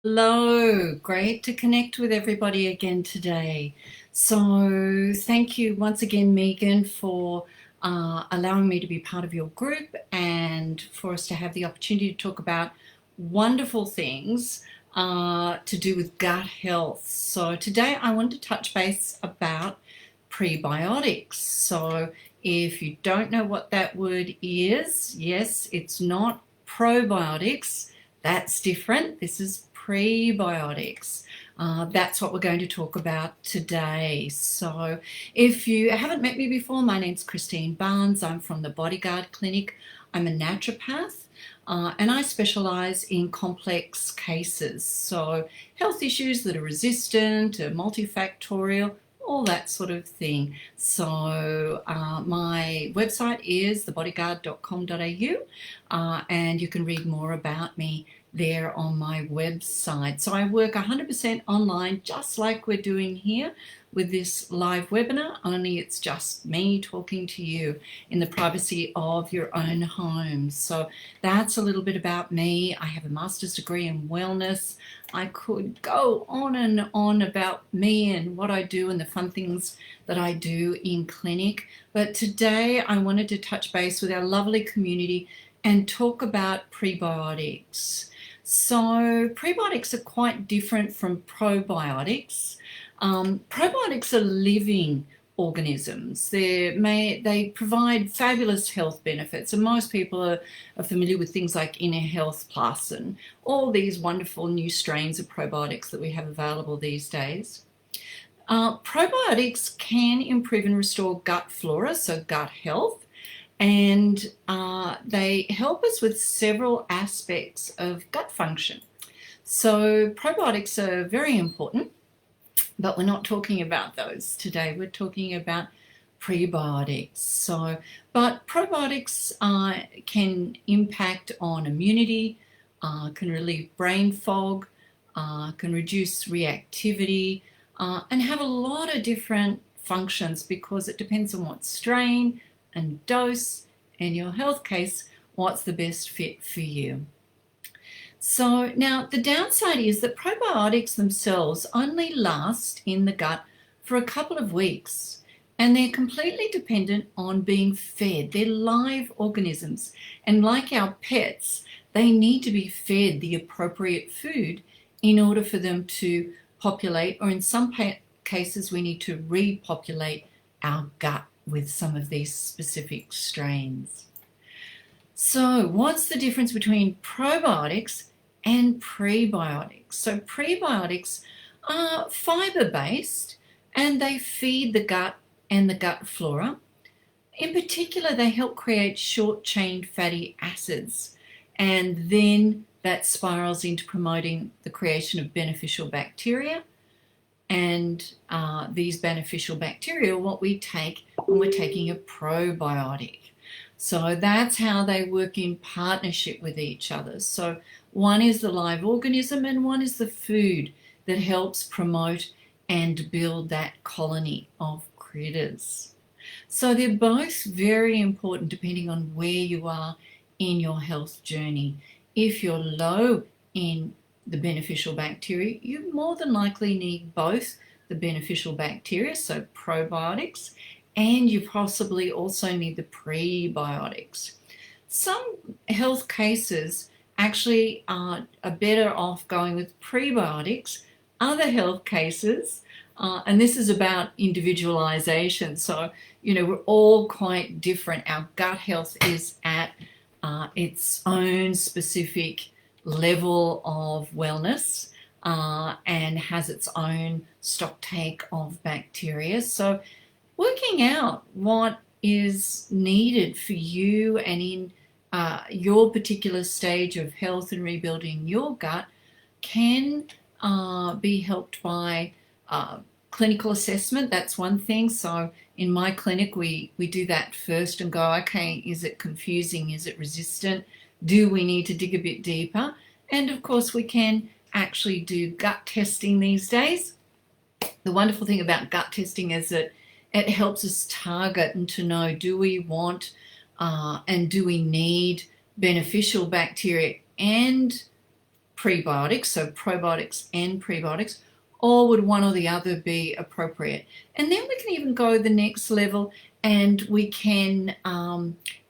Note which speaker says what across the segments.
Speaker 1: Hello, great to connect with everybody again today. So, thank you once again, Megan, for allowing me to be part of your group and for us to have the opportunity to talk about wonderful things to do with gut health. So, today I want to touch base about prebiotics. So, if you don't know what that word is, yes, it's not probiotics. That's different. This is prebiotics. That's what we're going to talk about today. So, if you haven't met me before, my name's Christine Barnes. I'm from the Bodyguard Clinic. I'm a naturopath and I specialise in complex cases. So, health issues that are resistant, multifactorial, all that sort of thing. So my website is thebodyguard.com.au and you can read more about me there on my website. So I work 100% online, just like we're doing here with this live webinar, only it's just me talking to you in the privacy of your own home. So that's a little bit about me. I have a master's degree in wellness. I could go on and on about me and what I do and the fun things that I do in clinic. But today I wanted to touch base with our lovely community and talk about prebiotics. So prebiotics are quite different from probiotics. Probiotics are living organisms. They provide fabulous health benefits, and most people are familiar with things like Inner Health Plus and all these wonderful new strains of probiotics that we have available these days. Probiotics can improve and restore gut flora, so gut health, and they help us with several aspects of gut function. So probiotics are very important, but we're not talking about those today. We're talking about prebiotics. But probiotics can impact on immunity, can relieve brain fog, can reduce reactivity, and have a lot of different functions because it depends on what strain and dose and your health case, what's the best fit for you. So now the downside is that probiotics themselves only last in the gut for a couple of weeks and they're completely dependent on being fed. They're live organisms, and like our pets, they need to be fed the appropriate food in order for them to populate, or in some cases we need to repopulate our gut with some of these specific strains. So what's the difference between probiotics and prebiotics? So prebiotics are fiber-based and they feed the gut and the gut flora. In particular, they help create short-chain fatty acids, and then that spirals into promoting the creation of beneficial bacteria. And these beneficial bacteria are what we take when we're taking a probiotic. So that's how they work in partnership with each other. So one is the live organism and one is the food that helps promote and build that colony of critters. So they're both very important depending on where you are in your health journey. If you're low in the beneficial bacteria, you more than likely need both the beneficial bacteria, so probiotics, and you possibly also need the prebiotics. Some health cases actually are better off going with prebiotics. Other health cases, and this is about individualization, so we're all quite different. Our gut health is at its own specific level of wellness and has its own stock take of bacteria. So working out what is needed for you and in your particular stage of health and rebuilding your gut can be helped by clinical assessment. That's one thing. So in my clinic, we do that first and go, okay, is it confusing? Is it resistant? Do we need to dig a bit deeper? And of course, we can actually do gut testing these days. The wonderful thing about gut testing is that it helps us target and to know, do we want and do we need beneficial bacteria and prebiotics, so probiotics and prebiotics, or would one or the other be appropriate? And then we can even go the next level and we can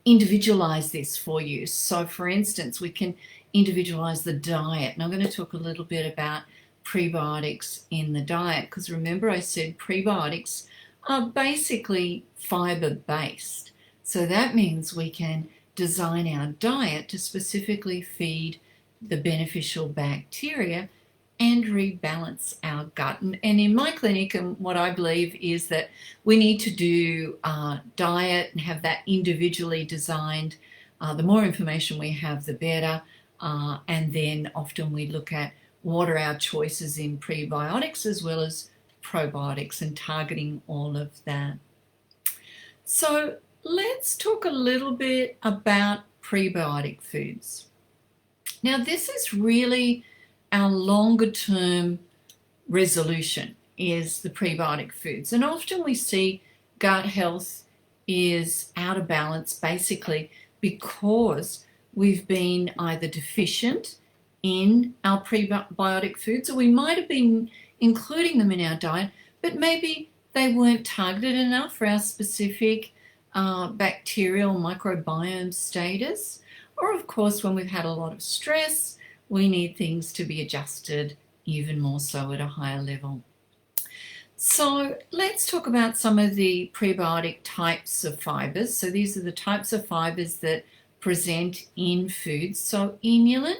Speaker 1: individualize this for you. So for instance, we can individualize the diet. And I'm going to talk a little bit about prebiotics in the diet, because remember I said prebiotics are basically fiber based. So that means we can design our diet to specifically feed the beneficial bacteria and rebalance our gut. And in my clinic, and what I believe is that we need to do diet and have that individually designed. The more information we have, the better. And then often we look at what are our choices in prebiotics as well as probiotics and targeting all of that. So let's talk a little bit about prebiotic foods. Now, this is really our longer term resolution, is the prebiotic foods. And often we see gut health is out of balance basically because we've been either deficient in our prebiotic foods, or we might have been including them in our diet, but maybe they weren't targeted enough for our specific bacterial microbiome status. Or of course, when we've had a lot of stress, we need things to be adjusted even more so at a higher level. So let's talk about some of the prebiotic types of fibers. So these are the types of fibers that present in foods. So inulin,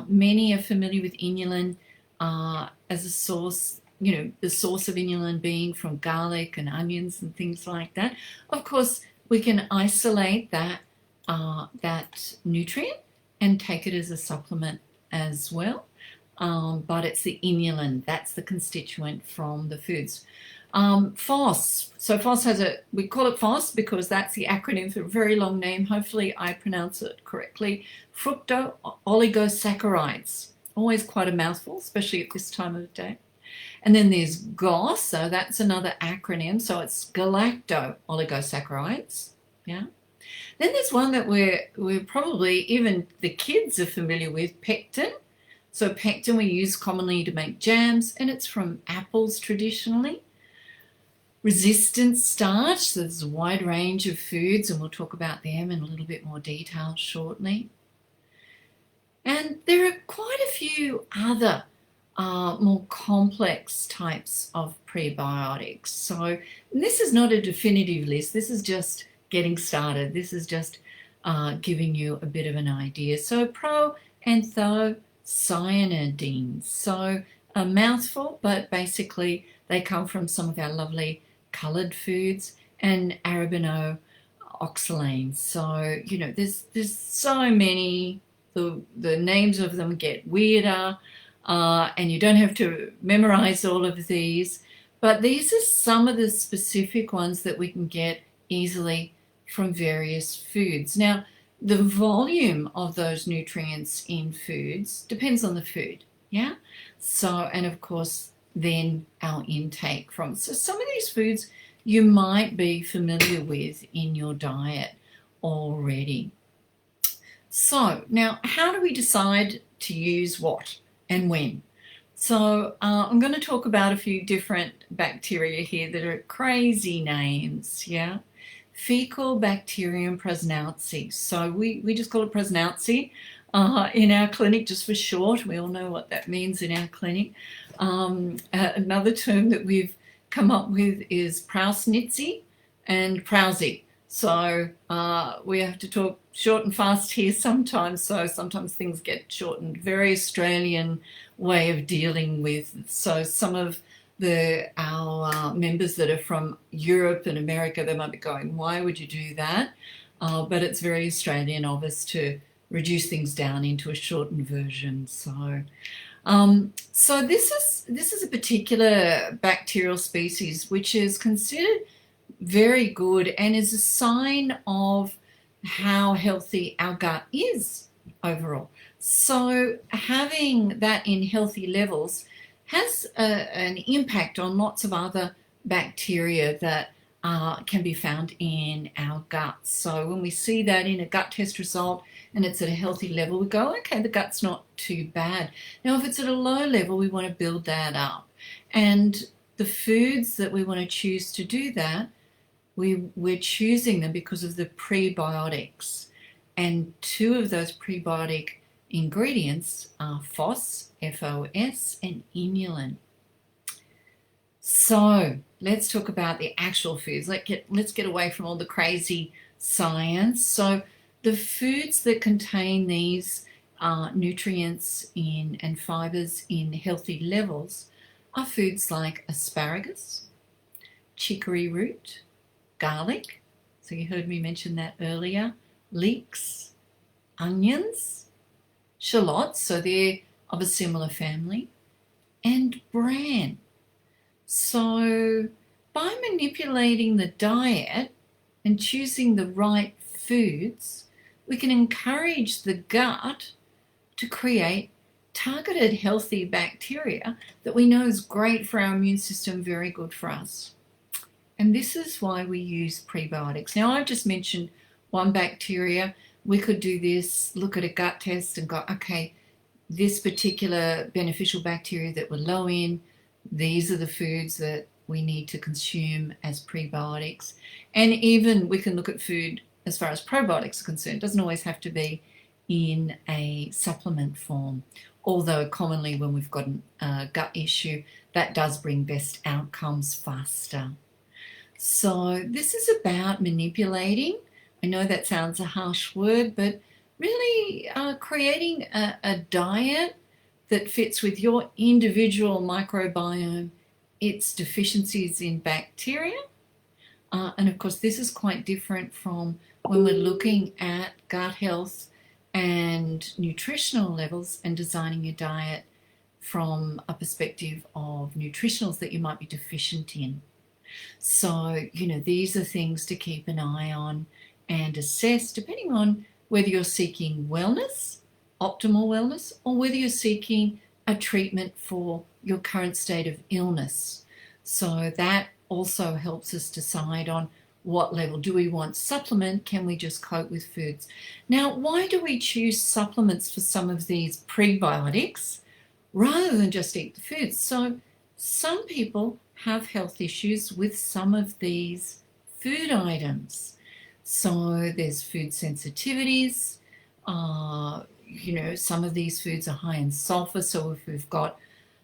Speaker 1: many are familiar with inulin as a source, the source of inulin being from garlic and onions and things like that. Of course, we can isolate that nutrient and take it as a supplement as well. But it's the inulin, that's the constituent from the foods. FOS, so FOS we call it FOS because that's the acronym for a very long name. Hopefully I pronounce it correctly. Fructooligosaccharides, always quite a mouthful, especially at this time of day. And then there's GOS, so that's another acronym, so it's galacto-oligosaccharides, yeah. Then there's one that we're probably, even the kids are familiar with, pectin. So pectin we use commonly to make jams, and it's from apples traditionally. Resistant starch, so there's a wide range of foods, and we'll talk about them in a little bit more detail shortly. And there are quite a few other more complex types of prebiotics. So this is not a definitive list, this is just getting started. This is just giving you a bit of an idea. So proanthocyanidins. So a mouthful, but basically they come from some of our lovely coloured foods, and arabinooxalanes. So, there's so many, the names of them get weirder, and you don't have to memorize all of these, but these are some of the specific ones that we can get easily from various foods. Now, the volume of those nutrients in foods depends on the food, yeah? So, and of course, then our intake from. So some of these foods you might be familiar with in your diet already. So now, how do we decide to use what and when? So I'm going to talk about a few different bacteria here that are crazy names, yeah? Fecal bacterium prausnitzii. So we just call it prausnitzii in our clinic, just for short. We all know what that means in our clinic. Another term that we've come up with is prausnitzii and prausi. So we have to talk short and fast here sometimes, so sometimes things get shortened. Very Australian way of dealing with. So some of our members that are from Europe and America, they might be going, why would you do that? But it's very Australian of us to reduce things down into a shortened version. So this is a particular bacterial species which is considered very good and is a sign of how healthy our gut is overall. So having that in healthy levels has an impact on lots of other bacteria that can be found in our guts. So when we see that in a gut test result, and it's at a healthy level, we go, okay, the gut's not too bad. Now, if it's at a low level, we want to build that up. And the foods that we want to choose to do that, we're choosing them because of the prebiotics. And two of those prebiotic ingredients are FOS, F-O-S, and inulin. So let's talk about the actual foods. Let's get away from all the crazy science. So the foods that contain these nutrients and fibers in healthy levels are foods like asparagus, chicory root, garlic, so you heard me mention that earlier, leeks, onions, shallots, so they're of a similar family, and bran. So by manipulating the diet and choosing the right foods, we can encourage the gut to create targeted healthy bacteria that we know is great for our immune system, very good for us. And this is why we use prebiotics. Now, I've just mentioned one bacteria. We could do this, look at a gut test and go, okay, this particular beneficial bacteria that we're low in, these are the foods that we need to consume as prebiotics. And even we can look at food as far as probiotics are concerned. It doesn't always have to be in a supplement form, although commonly when we've got a gut issue, that does bring best outcomes faster. So this is about manipulating. I know that sounds a harsh word, but really creating a diet that fits with your individual microbiome, its deficiencies in bacteria. And of course, this is quite different from when we're looking at gut health and nutritional levels and designing a diet from a perspective of nutritionals that you might be deficient in. So, these are things to keep an eye on and assess depending on whether you're seeking wellness, optimal wellness, or whether you're seeking a treatment for your current state of illness. So that also helps us decide on what level. Do we want supplement? Can we just cope with foods? Now, why do we choose supplements for some of these prebiotics rather than just eat the foods? So some people have health issues with some of these food items. So there's food sensitivities. Some of these foods are high in sulfur. So if we've got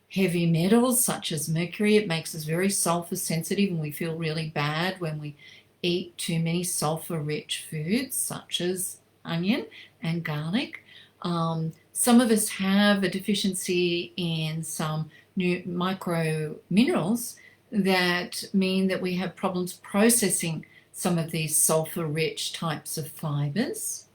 Speaker 1: heavy metals such as mercury, it makes us very sulfur sensitive, and we feel really bad when we eat too many sulfur-rich foods such as onion and garlic. Some of us have a deficiency in some new micro minerals that mean that we have problems processing some of these sulfur-rich types of fibers.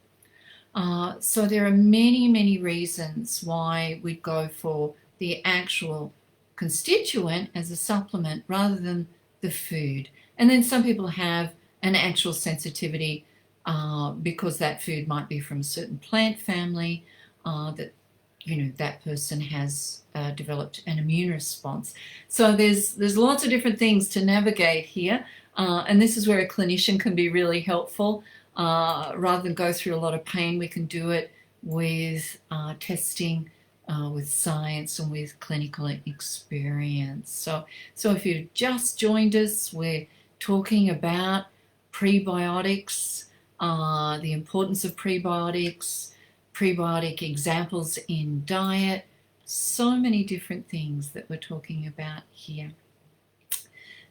Speaker 1: So there are many, many reasons why we go for the actual constituent as a supplement rather than the food. And then some people have an actual sensitivity because that food might be from a certain plant family that person has developed an immune response. So there's lots of different things to navigate here, and this is where a clinician can be really helpful. Rather than go through a lot of pain, we can do it with testing, with science, and with clinical experience. So if you've just joined us, we're talking about prebiotics, the importance of prebiotics, prebiotic examples in diet, so many different things that we're talking about here.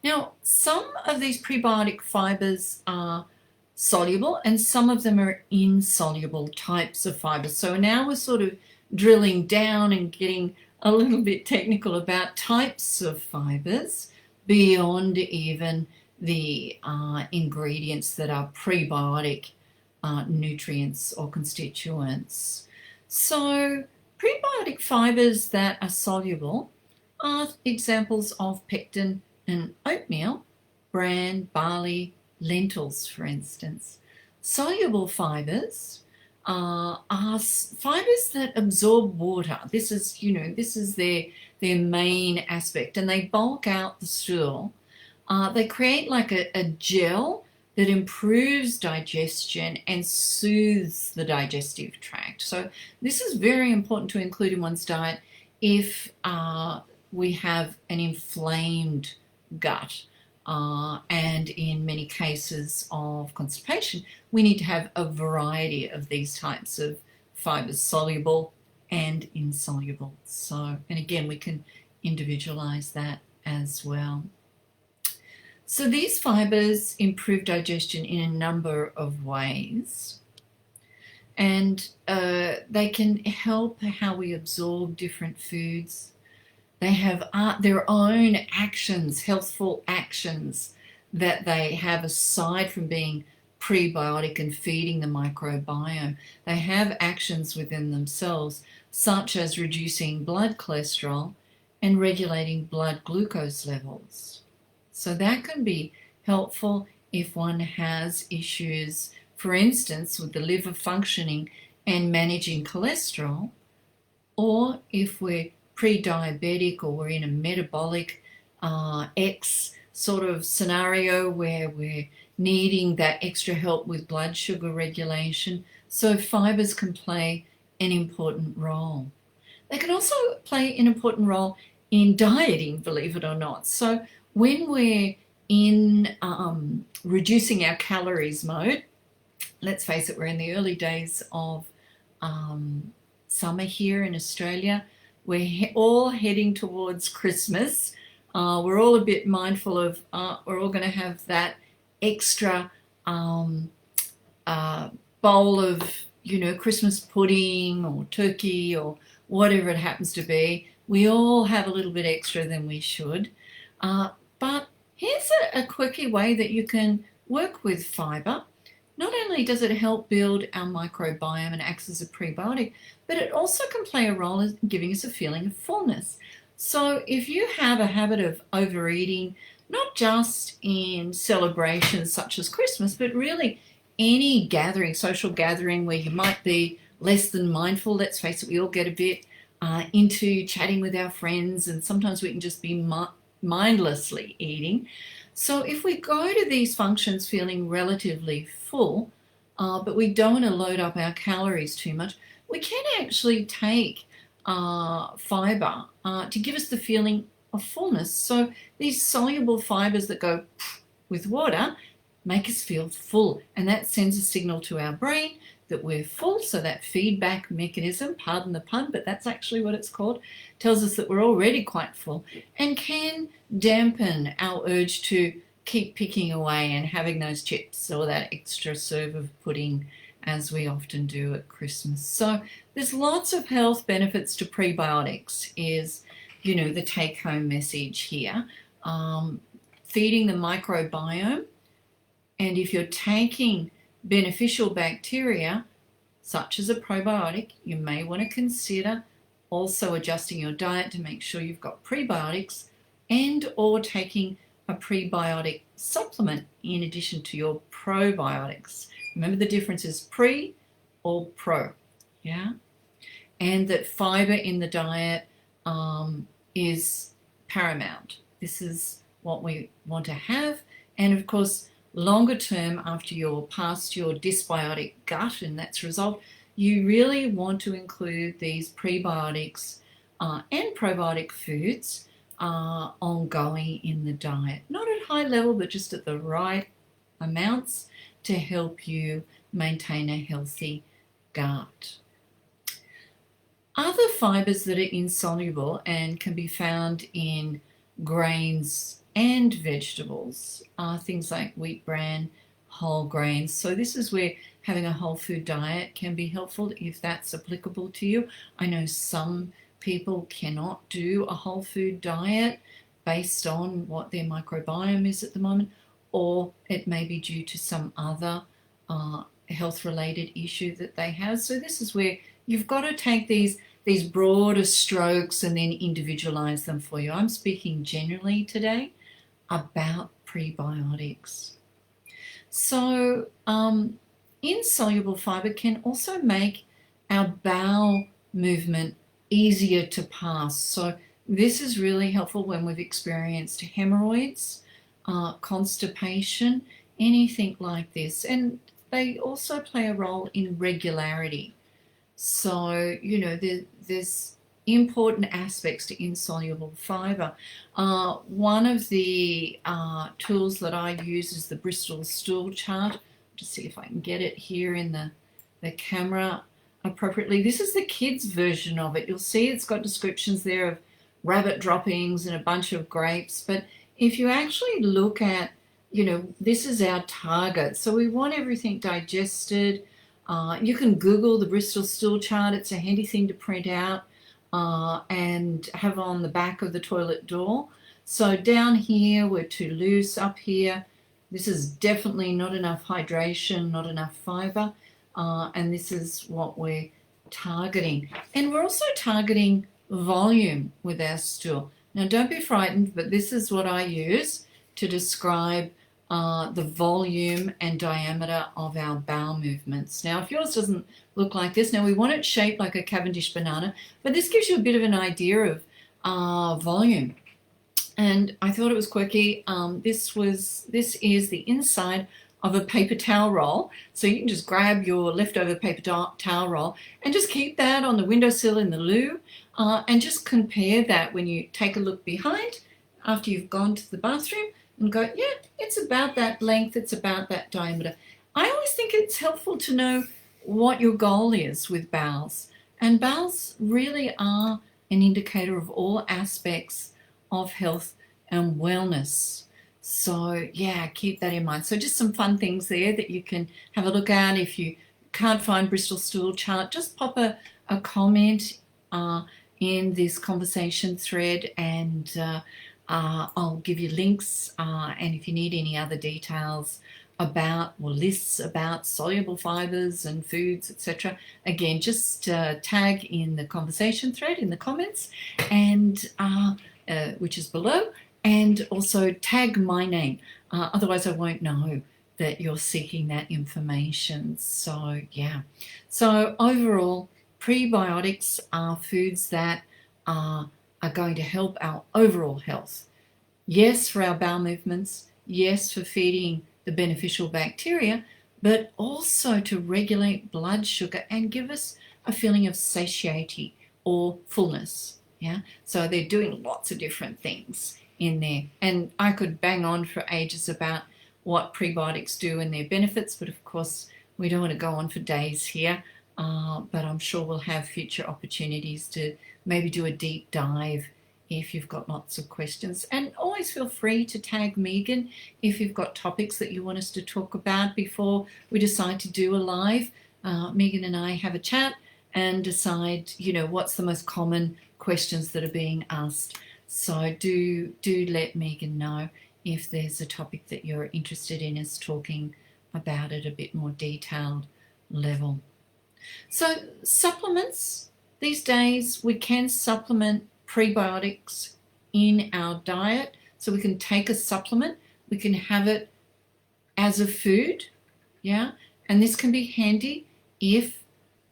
Speaker 1: Now, some of these prebiotic fibers are soluble and some of them are insoluble types of fibers. So now we're sort of drilling down and getting a little bit technical about types of fibers beyond even the ingredients that are prebiotic nutrients or constituents. So prebiotic fibers that are soluble are examples of pectin and oatmeal, bran, barley, lentils, for instance. Soluble fibers are fibers that absorb water. This is their main aspect, and they bulk out the stool. They create like a gel that improves digestion and soothes the digestive tract. So this is very important to include in one's diet if we have an inflamed gut. And in many cases of constipation, we need to have a variety of these types of fibers, soluble and insoluble. So, and again, we can individualize that as well. So these fibers improve digestion in a number of ways, and they can help how we absorb different foods. They have their own actions, healthful actions that they have aside from being prebiotic and feeding the microbiome. They have actions within themselves, such as reducing blood cholesterol and regulating blood glucose levels. So that can be helpful if one has issues, for instance, with the liver functioning and managing cholesterol, or if we're pre-diabetic or we're in a metabolic X sort of scenario where we're needing that extra help with blood sugar regulation. So fibers can play an important role. They can also play an important role in dieting, believe it or not. So when we're in reducing our calories mode, let's face it, we're in the early days of summer here in Australia. We're all heading towards Christmas. We're all a bit mindful of, we're all going to have that extra bowl of, Christmas pudding or turkey or whatever it happens to be. We all have a little bit extra than we should. But here's a quirky way that you can work with fiber. Not only does it help build our microbiome and acts as a prebiotic, but it also can play a role in giving us a feeling of fullness. So if you have a habit of overeating, not just in celebrations such as Christmas, but really any gathering, social gathering where you might be less than mindful, let's face it, we all get a bit into chatting with our friends, and sometimes we can just be mindlessly eating. So if we go to these functions feeling relatively full, but we don't want to load up our calories too much, we can actually take fiber to give us the feeling of fullness. So these soluble fibers that go with water make us feel full, and that sends a signal to our brain that we're full. So that feedback mechanism, pardon the pun, but that's actually what it's called, tells us that we're already quite full and can dampen our urge to keep picking away and having those chips or that extra serve of pudding, as we often do at Christmas. So there's lots of health benefits to prebiotics is, the take-home message here. Feeding the microbiome, and if you're taking beneficial bacteria, such as a probiotic, you may want to consider also adjusting your diet to make sure you've got prebiotics, and or taking a prebiotic supplement in addition to your probiotics. Remember, the difference is pre or pro, yeah? And that fiber in the diet is paramount. This is what we want to have. And of course, longer term, after you're past your dysbiotic gut and that's resolved, you really want to include these prebiotics and probiotic foods ongoing in the diet. Not at high level, but just at the right amounts to help you maintain a healthy gut. Other fibers that are insoluble and can be found in grains and vegetables are things like wheat bran, whole grains. So this is where having a whole food diet can be helpful if that's applicable to you. I know some people cannot do a whole food diet based on what their microbiome is at the moment, or it may be due to some other health-related issue that they have. So this is where you've got to take these broader strokes and then individualize them for you. I'm speaking generally today about prebiotics. So insoluble fiber can also make our bowel movement easier to pass. So this is really helpful when we've experienced hemorrhoids, constipation, anything like this. And they also play a role in regularity. So, you know, there's important aspects to insoluble fiber. One of the tools that I use is the Bristol stool chart. Just see if I can get it here in the camera appropriately. This is the kids' version of it. You'll see it's got descriptions there of rabbit droppings and a bunch of grapes. But if you actually look at, you know, this is our target. So we want everything digested. You can Google the Bristol stool chart. It's a handy thing to print out and have on the back of the toilet door. So down here, we're too loose. Up here, this is definitely not enough hydration, not enough fiber. And this is what we're targeting. And we're also targeting volume with our stool. Now, don't be frightened, but this is what I use to describe the volume and diameter of our bowel movements. Now, if yours doesn't look like this, now we want it shaped like a Cavendish banana, but this gives you a bit of an idea of volume. And I thought it was quirky. This is the inside of a paper towel roll. So you can just grab your leftover paper towel roll and just keep that on the windowsill in the loo and just compare that when you take a look behind after you've gone to the bathroom and go, yeah, it's about that length, it's about that diameter. I always think it's helpful to know what your goal is with bowels. And bowels really are an indicator of all aspects of health and wellness. So yeah, keep that in mind. So just some fun things there that you can have a look at. If you can't find Bristol stool chart, just pop a comment in this conversation thread and I'll give you links. And if you need any other details about or lists about soluble fibers and foods, etc., again, just tag in the conversation thread in the comments and which is below. And also tag my name, otherwise I won't know that you're seeking that information. So yeah, so overall, prebiotics are foods that are going to help our overall health. Yes, for our bowel movements, yes, for feeding the beneficial bacteria, but also to regulate blood sugar and give us a feeling of satiety or fullness. Yeah, so they're doing lots of different things in there. And I could bang on for ages about what prebiotics do and their benefits, but of course we don't want to go on for days here. But I'm sure we'll have future opportunities to maybe do a deep dive if you've got lots of questions. And always feel free to tag Megan if you've got topics that you want us to talk about before we decide to do a live. Megan and I have a chat and decide, you know, what's the most common questions that are being asked. So do let Megan know if there's a topic that you're interested in us talking about at a bit more detailed level. So supplements, these days we can supplement prebiotics in our diet. So we can take a supplement, we can have it as a food, yeah, and this can be handy if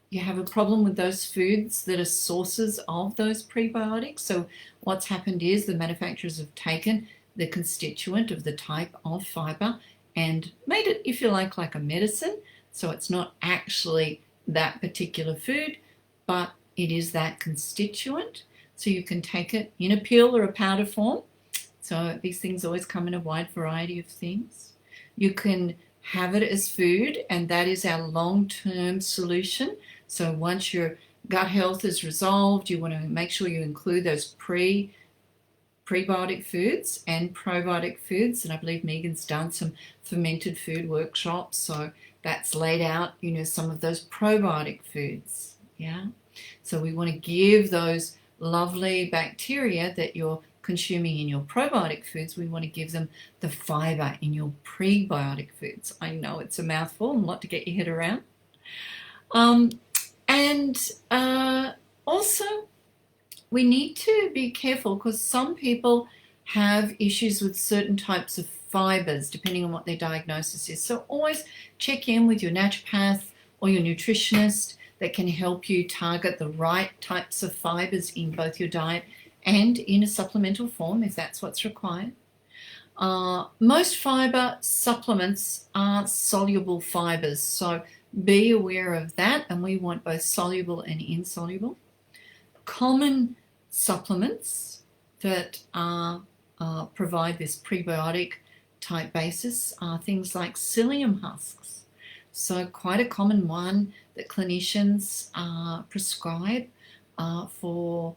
Speaker 1: you have a problem with those foods that are sources of those prebiotics. So what's happened is the manufacturers have taken the constituent of the type of fiber and made it, if you like a medicine. So it's not actually that particular food, but it is that constituent. So you can take it in a pill or a powder form. So these things always come in a wide variety of things. You can have it as food, and that is our long-term solution. So once your gut health is resolved, you want to make sure you include those prebiotic foods and probiotic foods. And I believe Megan's done some fermented food workshops, so that's laid out, you know, some of those probiotic foods. Yeah. So we want to give those lovely bacteria that you're consuming in your probiotic foods, we want to give them the fiber in your prebiotic foods. I know it's a mouthful and a lot to get your head around. Also, we need to be careful because some people have issues with certain types of fibers depending on what their diagnosis is. So always check in with your naturopath or your nutritionist that can help you target the right types of fibers in both your diet and in a supplemental form if that's what's required. Most fiber supplements are soluble fibers, so be aware of that, and we want both soluble and insoluble. Common supplements that provide this prebiotic type basis are things like psyllium husks. So quite a common one that clinicians prescribe for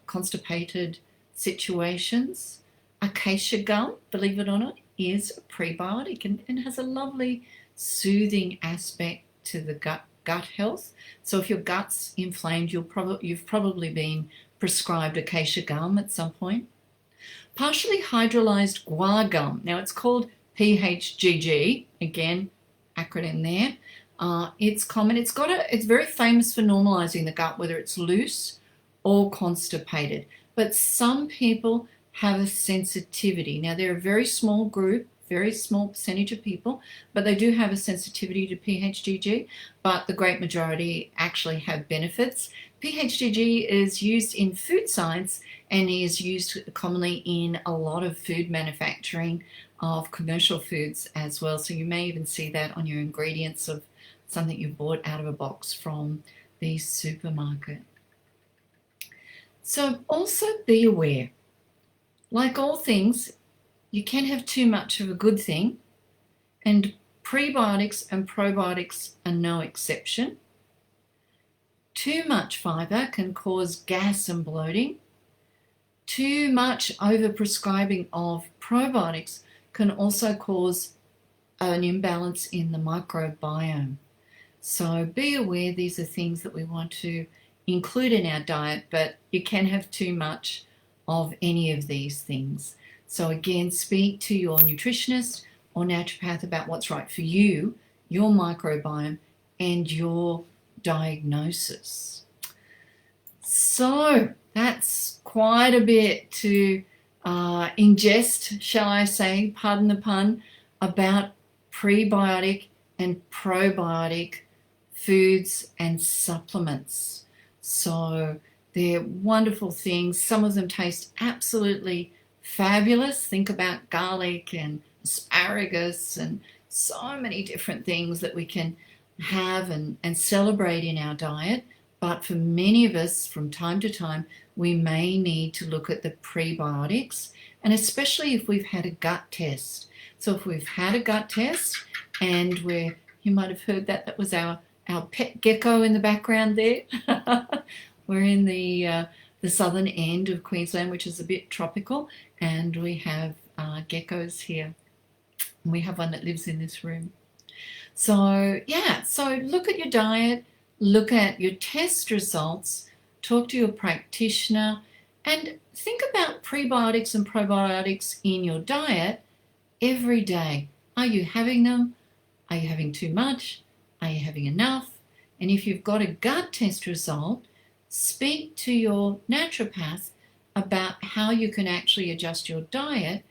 Speaker 1: constipated situations. Acacia gum, believe it or not, is a prebiotic and has a lovely soothing aspect to the gut health. So if your gut's inflamed, you've probably been prescribed acacia gum at some point. Partially hydrolyzed guar gum. Now it's called PHGG, again, acronym there. It's common. It's very famous for normalizing the gut, whether it's loose or constipated. But some people have a sensitivity. Now they're a very small group, very small percentage of people, but they do have a sensitivity to PHGG, but the great majority actually have benefits. PHGG is used in food science and is used commonly in a lot of food manufacturing of commercial foods as well. So you may even see that on your ingredients of something you bought out of a box from the supermarket. So also be aware, like all things, you can have too much of a good thing, and prebiotics and probiotics are no exception. Too much fiber can cause gas and bloating. Too much overprescribing of probiotics can also cause an imbalance in the microbiome. So be aware these are things that we want to include in our diet, but you can have too much of any of these things. So again, speak to your nutritionist or naturopath about what's right for you, your microbiome, and your diagnosis. So that's quite a bit to ingest, shall I say, pardon the pun, about prebiotic and probiotic foods and supplements. So they're wonderful things. Some of them taste absolutely fabulous. Think about garlic and asparagus and so many different things that we can have and celebrate in our diet. But for many of us, from time to time, we may need to look at the prebiotics, and especially if we've had a gut test. So if we've had a gut test and you might have heard that was our pet gecko in the background there. We're in the southern end of Queensland, which is a bit tropical, and we have geckos here. And we have one that lives in this room. So yeah, so look at your diet, look at your test results, talk to your practitioner, and think about prebiotics and probiotics in your diet every day. Are you having them? Are you having too much? Are you having enough? And if you've got a gut test result, speak to your naturopath about how you can actually adjust your diet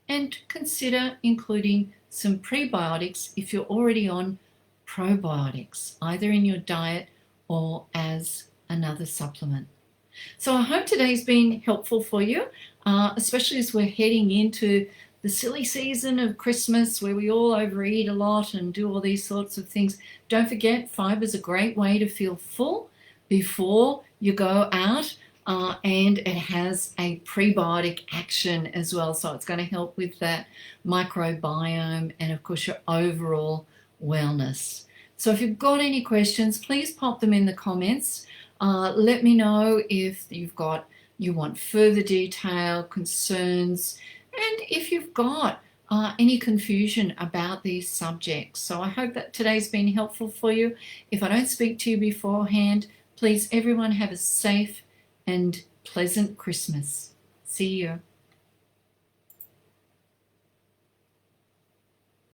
Speaker 1: and consider including some prebiotics if you're already on probiotics, either in your diet or as another supplement. So I hope today's been helpful for you, especially as we're heading into the silly season of Christmas where we all overeat a lot and do all these sorts of things. Don't forget, fiber is a great way to feel full before you go out, and it has a prebiotic action as well. So it's going to help with that microbiome and, of course, your overall wellness. So if you've got any questions, please pop them in the comments. Let me know if you want further detail, concerns, and if you've got any confusion about these subjects. So I hope that today's been helpful for you. If I don't speak to you beforehand, please everyone have a safe and pleasant Christmas. See you.